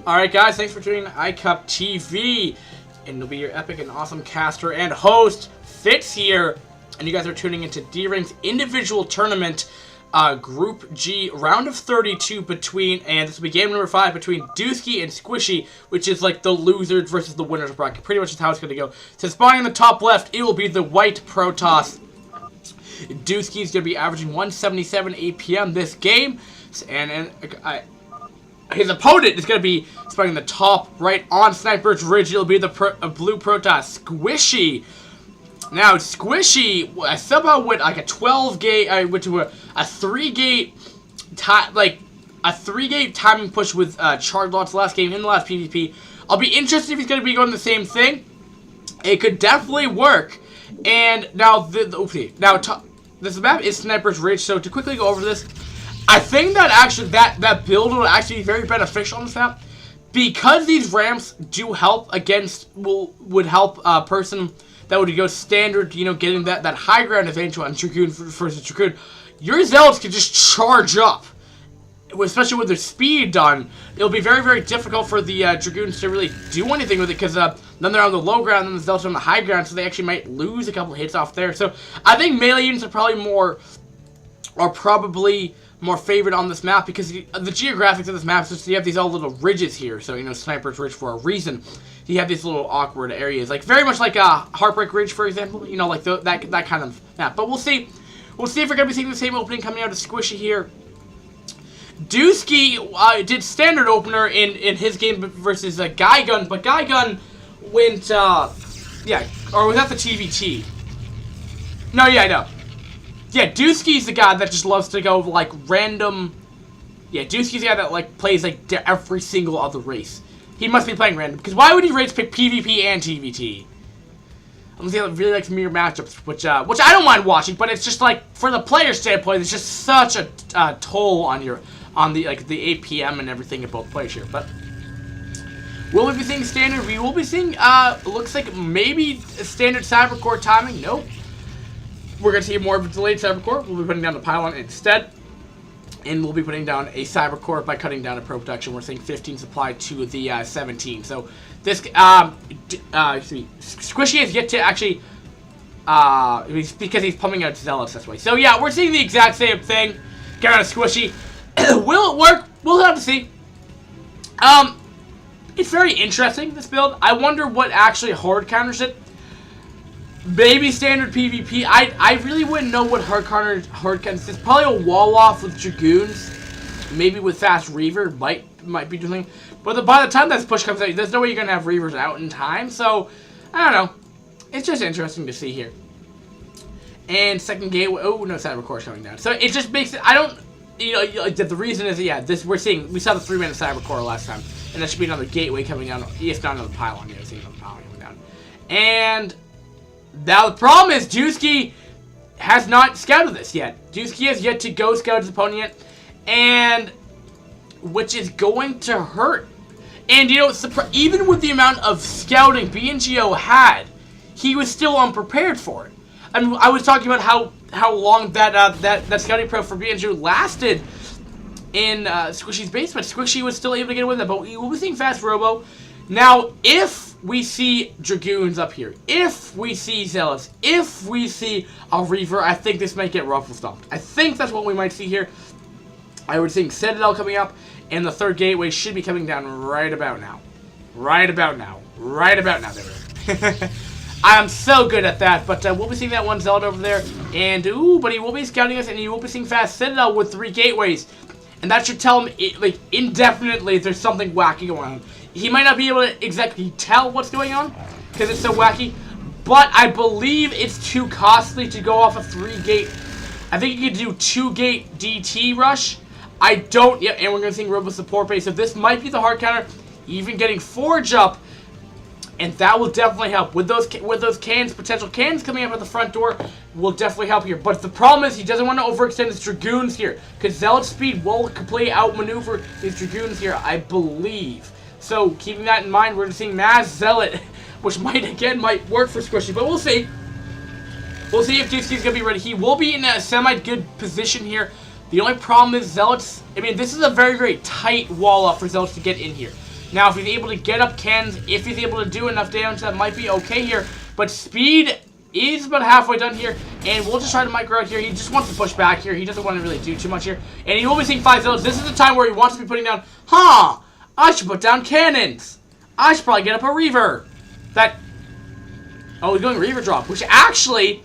Alright guys, thanks for tuning in iCup TV. And it'll be your epic and awesome caster and host, Fitz here. And you guys are tuning into D-Ring's individual tournament, Group G, round of 32 between, and this will be game number 5 between Dewski and Squishy, which is like the losers versus the winners bracket. Pretty much is how it's going to go. So spawning in the top left, it will be the white Protoss. Dewski is going to be averaging 177 APM this game. And his opponent is going to be spawning in the top right on Sniper's Ridge. It'll be the blue Protoss, Squishy. Now, Squishy somehow went like a 12-gate, I went to a 3-gate, a 3-gate timing push with Charge Lots last game in the last PvP. I'll be interested if he's going to be going the same thing. It could definitely work. And now, this map is Sniper's Ridge, so to quickly go over this, I think that actually, that build will actually be very beneficial on this map. Because these ramps do help against, would help a person that would go standard, you know, getting that high ground advantage on Dragoon versus Dragoon. Your Zealots can just charge up, especially with their speed done. It'll be very, very difficult for the Dragoons to really do anything with it, because then they're on the low ground, and the Zealots are on the high ground, so they actually might lose a couple hits off there. So I think melee units are probably more favored on this map, because the geographics of this map is just you have these all little ridges here. So, you know, Sniper's Ridge for a reason. You have these little awkward areas, like very much like Heartbreak Ridge, for example. You know, like that kind of map. But we'll see. We'll see if we're gonna be seeing the same opening coming out of Squishy here. Dewski did standard opener in his game versus Guy Gun, but Guy Gun went yeah, or was that the TVT? No, yeah, I know. Yeah, Dewski's the guy that just loves to go like random. Yeah, Dewski's the guy that like plays like every single other race. He must be playing random, because why would he race pick PvP and TVT? Unless he really likes mirror matchups, which I don't mind watching, but it's just like for the player standpoint, it's just such a toll on the APM and everything of both players here. But will we be seeing standard? We will be seeing looks like maybe standard Cybercore timing. Nope. We're going to see more of a delayed Cybercore. We'll be putting down the pylon instead. And we'll be putting down a Cybercore by cutting down a Pro Production. We're seeing 15 supply to the 17. So this, Squishy has yet to actually, because he's pumping out Zealots this way. So yeah, we're seeing the exact same thing. Get out of Squishy. Will it work? We'll have to see. It's very interesting, this build. I wonder what actually hard counters it. Maybe standard PvP. I really wouldn't know what hard counters. It's probably a wall off with Dragoons. Maybe with fast Reaver might be doing. But by the time that push comes out, there's no way you're gonna have Reavers out in time. So I don't know. It's just interesting to see here. And second gateway. Oh no, Cybercore's coming down. So it just makes it. I don't. You know, the reason is yeah. We saw the 3-minute Cybercore last time, and that should be another gateway coming down. If not another pylon, yeah, see another pylon coming down. And now the problem is Dewski has not scouted this yet. Dewski has yet to go scout his opponent yet, and which is going to hurt. And you know, even with the amount of scouting BNGO had, he was still unprepared for it. I mean, I was talking about how long that scouting pro for BNGO lasted in Squishy's basement. Squishy was still able to get away with it, but we will be seeing fast Robo. Now, if we see Dragoons up here, if we see Zealots, if we see a Reaver, I think this might get ruffle stomped. I think that's what we might see here. I would think Citadel coming up, and the third gateway should be coming down right about now. Right about now. Right about now, there. I'm so good at that, but we'll be seeing that one Zealot over there, and ooh, but he will be scouting us, and he will be seeing fast Citadel with 3 gateways. And that should tell him, like, indefinitely there's something wacky going on. He might not be able to exactly tell what's going on, because it's so wacky, but I believe it's too costly to go off a 3-gate. I think you could do 2-gate DT rush. I don't, yeah, and we're going to see Robo support base, so this might be the hard counter, even getting Forge up, and that will definitely help. With those potential cans coming up at the front door, will definitely help here. But the problem is he doesn't want to overextend his Dragoons here, because Zealot speed will completely outmaneuver his Dragoons here, I believe. So, keeping that in mind, we're seeing Mass Zealot, which might work for Squishy, but we'll see. We'll see if Dewski's going to be ready. He will be in a semi-good position here. The only problem is Zealots, I mean, this is a very, very tight wall up for Zealots to get in here. Now, if he's able to get up cannons, if he's able to do enough damage, that might be okay here. But speed is about halfway done here, and we'll just try to micro out here. He just wants to push back here. He doesn't want to really do too much here. And he will be seeing 5 zealots. This is the time where he wants to be putting down, I should put down cannons. I should probably get up a Reaver. Oh, he's going Reaver drop, which actually,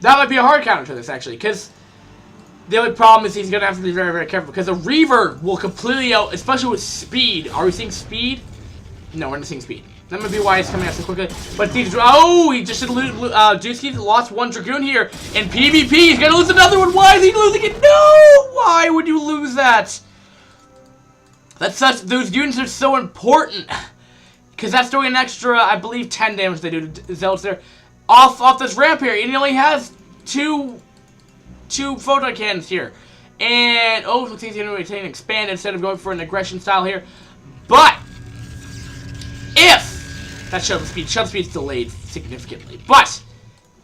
that might be a hard counter to this, actually, because the only problem is he's going to have to be very, very careful, because a Reaver will completely out, especially with speed. Are we seeing speed? No, we're not seeing speed. That might be why it's coming out so quickly. But these, he just did lose. Dewski lost 1 Dragoon here. And PvP, he's going to lose another one. Why is he losing it? No! Why would you lose that? Those units are so important. Because that's doing an extra, I believe, 10 damage they do to Zealots there. Off this ramp here. And he only has two photon cannons here. And, looks like he's going to retain expand instead of going for an aggression style here. But, if that shuttle speed's delayed significantly. But,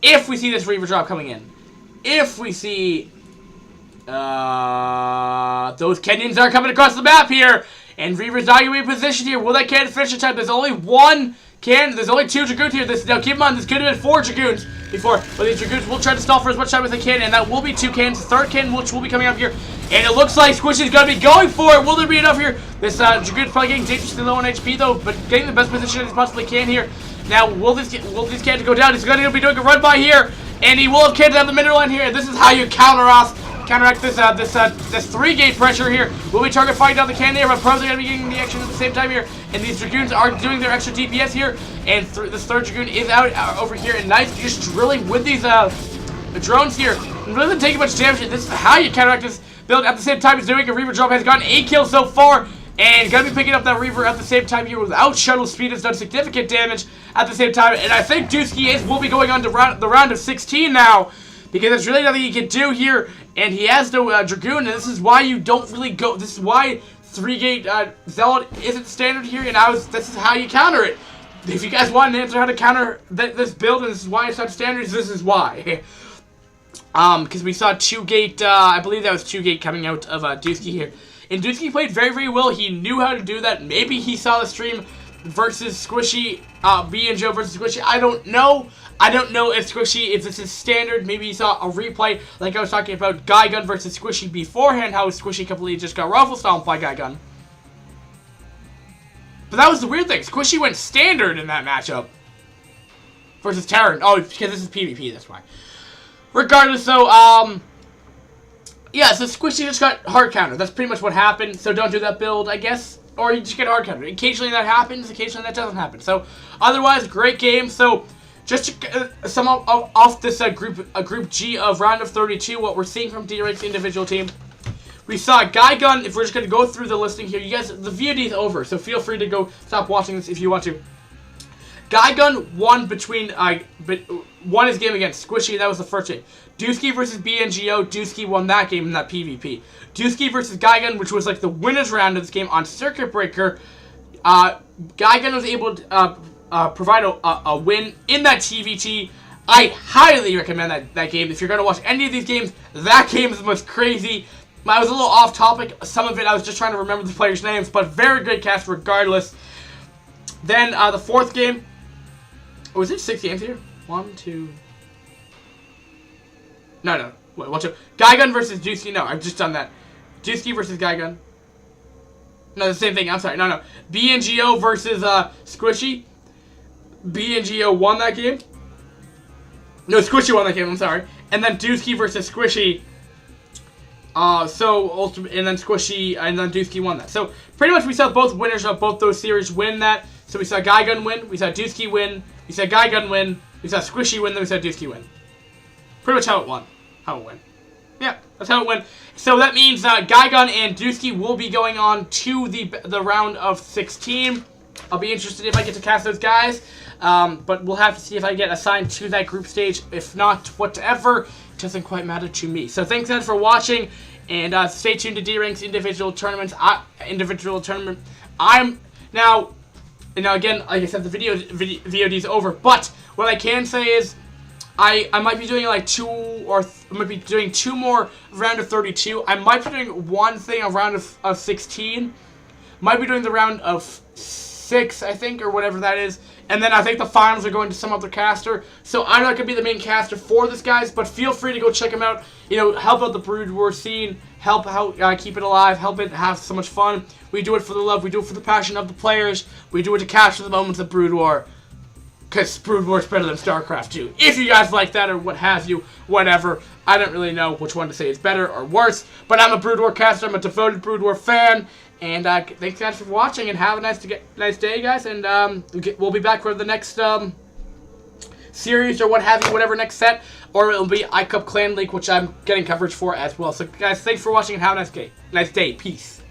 if we see this Reaver drop coming in, if we see those cannons are coming across the map here, and Reaver's not going to be positioned here. Will that cannon finish in time? There's only 1 cannon. There's only 2 Dragoons here. Now, keep in mind, this could have been 4 Dragoons before. But these Dragoons will try to stall for as much time as they can. And that will be 2 cannons. The 3rd cannon, which will be coming up here. And it looks like Squishy's going to be going for it. Will there be enough here? This Dragoon's probably getting dangerously low on HP, though. But getting the best position as he possibly can here. Now, will these cannons go down? He's going to be doing a run by here. And he will have cannons on the middle line here. And this is how you counteract this 3-gate pressure here. Will be target fighting down the cannon here, but pros are going to be getting the action at the same time here. And these Dragoons are doing their extra DPS here. And this 3rd Dragoon is out over here. And nice, just drilling with these drones here. And really not taking much damage. This is how you counteract this build. At the same time, he's doing a Reaver drop. Has gotten 8 kills so far. And going to be picking up that Reaver at the same time here without shuttle speed. Has done significant damage at the same time. And I think Dewski will be going on to the round of 16 now. Because there's really nothing he can do here. And he has no Dragoon, and this is why you don't really go. This is why 3-gate Zealot isn't standard here, and this is how you counter it. If you guys want an answer how to counter this build, and this is why it's not standard, this is why. Because we saw 2-gate, I believe that was 2-gate coming out of Dewski here. And Dewski played very, very well. He knew how to do that. Maybe he saw the stream versus Squishy, B and Joe versus Squishy. I don't know. I don't know if Squishy, if this is standard. Maybe he saw a replay like I was talking about Guy Gun versus Squishy beforehand, how Squishy completely just got ruffle stomped by Guy Gun. But that was the weird thing. Squishy went standard in that matchup versus Terran. Oh, because this is PvP, that's why. Regardless, though, yeah, so Squishy just got hard counter. That's pretty much what happened, so don't do that build, I guess. Or you just get hard counter. Occasionally that happens, occasionally that doesn't happen. So, otherwise, great game. So, just to sum up off this group G of round of 32, what we're seeing from DRTL's individual team. We saw Guy Gun. If we're just going to go through the listing here, you guys, the VOD is over, so feel free to go stop watching this if you want to. Guy Gun won won his game against Squishy. That was the first game. Dewski versus BNGO. Dewski won that game in that PvP. Dewski versus Guy Gun, which was like the winner's round of this game on Circuit Breaker. Guy Gun was able to provide a win in that TVT. I highly recommend that game. If you're going to watch any of these games, that game is the most crazy. I was a little off topic. Some of it I was just trying to remember the players' names, but very great cast regardless. Then the fourth game. Was it 6 games here? 1, 2. No. Wait, watch out. Guy Gun versus Dewski. No, I've just done that. Dewski versus Guy Gun. No, the same thing. I'm sorry. No. BNGO versus Squishy. BNGO won that game. No, Squishy won that game. I'm sorry. And then Dewski versus Squishy. And then Squishy and then Dewski won that. So pretty much we saw both winners of both those series win that. So we saw Guy Gun win. We saw Dewski win. We saw Guy Gun win. We saw Squishy win. Then we saw Dewski win. Pretty much how it won. How it went. Yeah, that's how it went. So that means Guy Gun and Dewski will be going on to the round of 16. I'll be interested if I get to cast those guys. But we'll have to see if I get assigned to that group stage. If not, whatever. It doesn't quite matter to me. So thanks guys for watching. And stay tuned to D-Rank's individual tournaments. Now again, like I said, the VOD is over. But what I can say is, I might be doing like I might be doing 2 more round of 32. I might be doing one thing a round of 16. Might be doing the round of 6, I think, or whatever that is. And then I think the finals are going to some other caster. So I'm not going to be the main caster for this, guys. But feel free to go check him out. You know, help out the Brood War scene. Help keep it alive. Help it have so much fun. We do it for the love. We do it for the passion of the players. We do it to capture the moments of Brood War. Because Brood War is better than StarCraft 2. If you guys like that or what have you, whatever. I don't really know which one to say is better or worse. But I'm a Brood War caster. I'm a devoted Brood War fan. And thanks, guys, for watching. And have a nice day, guys. And we'll be back for the next series or what have you, whatever next set. Or it'll be iCup Clan League, which I'm getting coverage for as well. So, guys, thanks for watching and have a nice day. Peace.